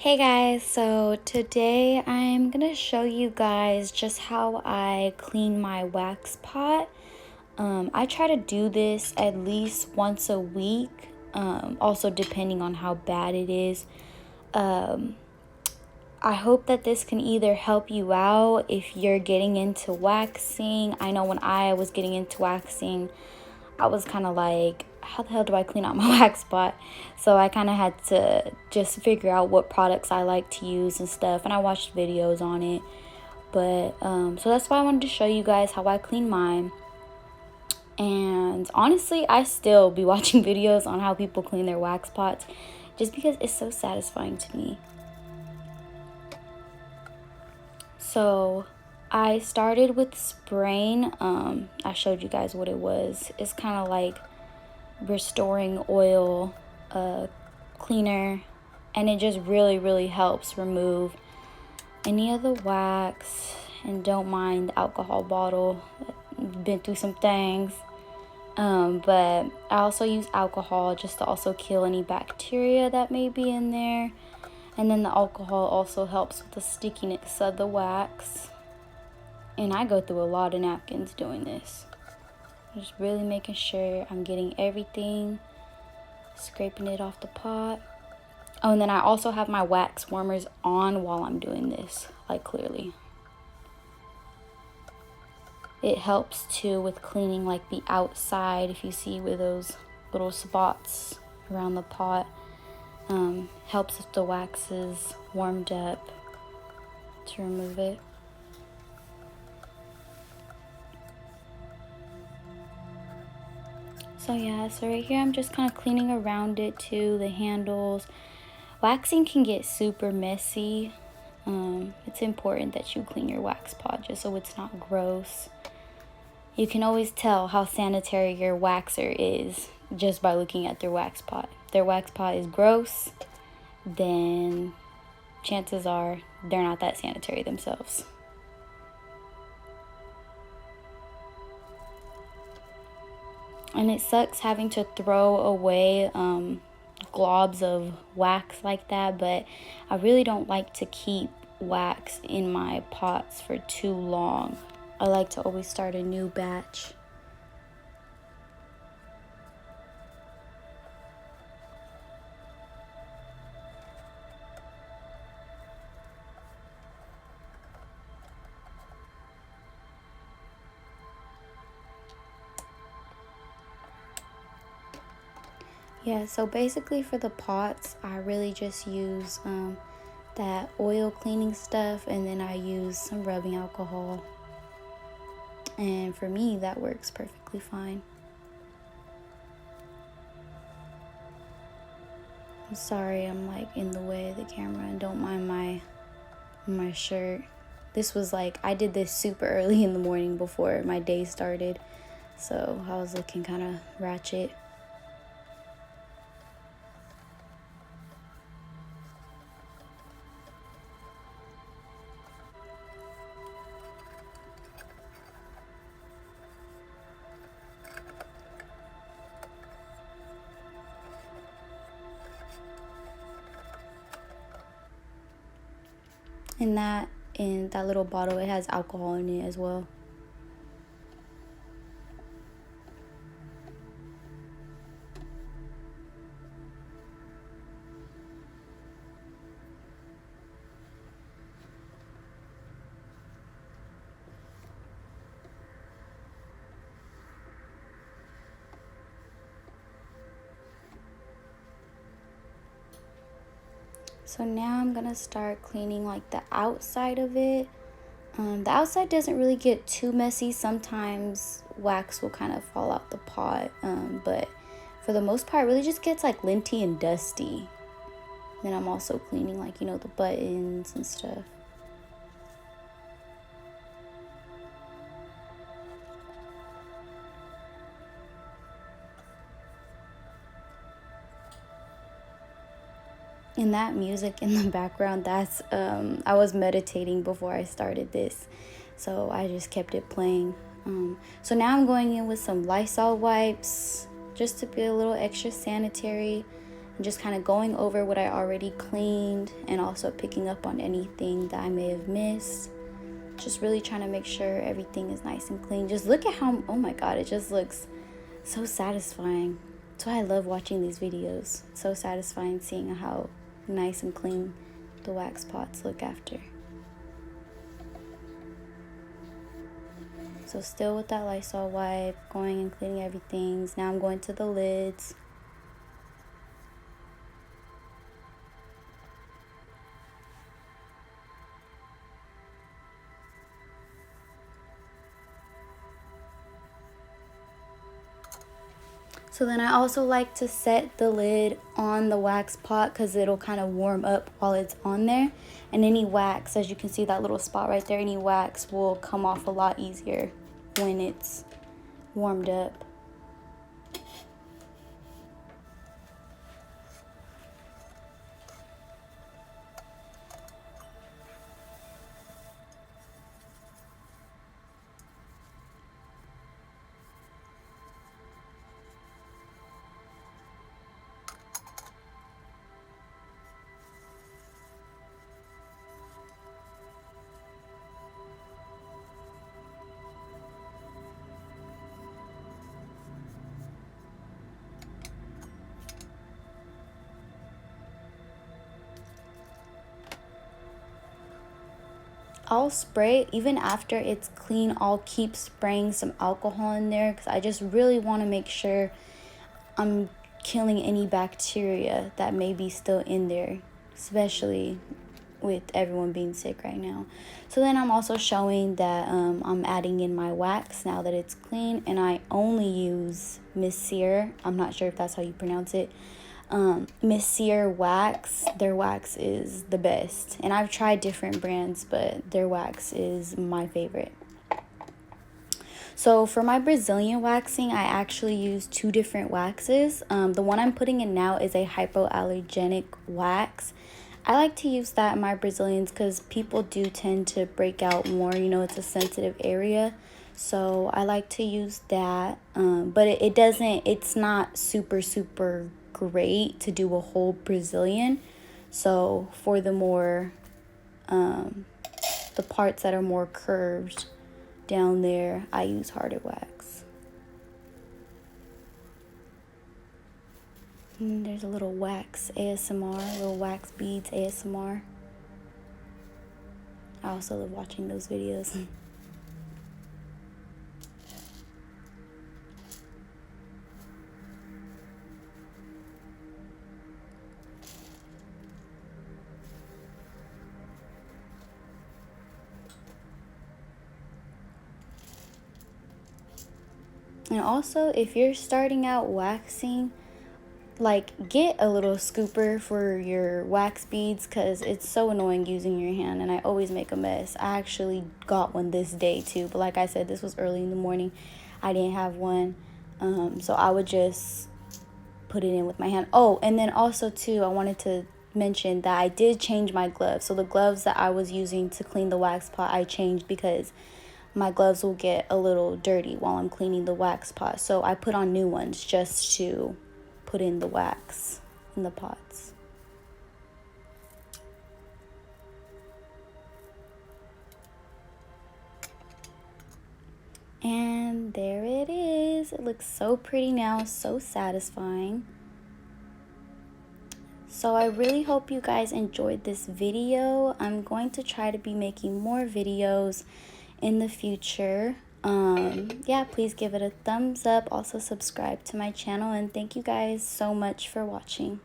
Hey guys, so today I'm gonna show you guys just how I clean my wax pot. I try to do this at least once a week, also depending on how bad it is. Um, I hope that this can either help you out if you're getting into waxing. I know when I was getting into waxing, I was kind of like, how the hell do I clean out my wax pot? So I kind of had to just figure out what products I like to use and stuff. And I watched videos on it. But so that's why I wanted to show you guys how I clean mine. And honestly, I still be watching videos on how people clean their wax pots just because it's so satisfying to me. So I started with spraying. I showed you guys what it was. It's kind of like restoring oil cleaner, and it just really helps remove any of the wax. And don't mind the alcohol bottle. Been through some things, but I also use alcohol just to also kill any bacteria that may be in there. And then the alcohol also helps with the stickiness of the wax. And I go through a lot of napkins doing this. Just really making sure I'm getting everything, scraping it off the pot. Oh, and then I also have my wax warmers on while I'm doing this, like clearly. It helps too with cleaning like the outside, if you see with those little spots around the pot. Helps if the wax is warmed up to remove it. So yeah, so right here I'm just kind of cleaning around it too, the handles. Waxing can get super messy. It's important that you clean your wax pot just so it's not gross. You can always tell how sanitary your waxer is just by looking at their wax pot. If their wax pot is gross, then chances are they're not that sanitary themselves. And it sucks having to throw away globs of wax like that, but I really don't like to keep wax in my pots for too long. I like to always start a new batch. Yeah, so basically for the pots, I really just use that oil cleaning stuff, and then I use some rubbing alcohol. And for me, that works perfectly fine. I'm sorry I'm like in the way of the camera, and don't mind my shirt. This was like, I did this super early in the morning before my day started, so I was looking kind of ratchet. And that in that little bottle, it has alcohol in it as well. So now I'm gonna start cleaning like the outside of it. The outside doesn't really get too messy. Sometimes wax will kind of fall out the pot, but for the most part, it really just gets like linty and dusty. Then I'm also cleaning like, the buttons and stuff. And that music in the background, that's I was meditating before I started this, so I just kept it playing. So now I'm going in with some Lysol wipes just to be a little extra sanitary, I'm just kind of going over what I already cleaned and also picking up on anything that I may have missed. Just really trying to make sure everything is nice and clean. Just look at how, oh my god, it just looks so satisfying. That's why I love watching these videos. It's so satisfying seeing how nice and clean the wax pots look after. So still with that Lysol wipe, going and cleaning everything. Now I'm going to the lids. So then I also like to set the lid on the wax pot because it'll kind of warm up while it's on there. And any wax, as you can see that little spot right there, any wax will come off a lot easier when it's warmed up. I'll spray even after it's clean. I'll keep spraying some alcohol in there because I just really want to make sure I'm killing any bacteria that may be still in there, especially with everyone being sick right now. So then I'm also showing that I'm adding in my wax now that it's clean, and I only use Miss Sear. I'm not sure if that's how you pronounce it. Miss Sear wax. Their wax is the best, and I've tried different brands, but their wax is my favorite. So for my Brazilian waxing, I actually use 2 different waxes. The one I'm putting in now is a hypoallergenic wax. I like to use that in my Brazilians because people do tend to break out more. You know, it's a sensitive area. So I like to use that. But it's not super great to do a whole Brazilian. So for the more, the parts that are more curved down there, I use harder wax. And there's a little wax ASMR, little wax beads ASMR. I also love watching those videos. And also, if you're starting out waxing, like, get a little scooper for your wax beads because it's so annoying using your hand and I always make a mess. I actually got one this day too, but like I said, this was early in the morning. I didn't have one, so I would just put it in with my hand. Oh, and then also too, I wanted to mention that I did change my gloves. So the gloves that I was using to clean the wax pot, I changed because my gloves will get a little dirty while I'm cleaning the wax pot. So I put on new ones just to put in the wax in the pots. And there it is. It looks so pretty now, so satisfying. So I really hope you guys enjoyed this video. I'm going to try to be making more videos in the future. Yeah, please give it a thumbs up. Also subscribe to my channel, and thank you guys so much for watching.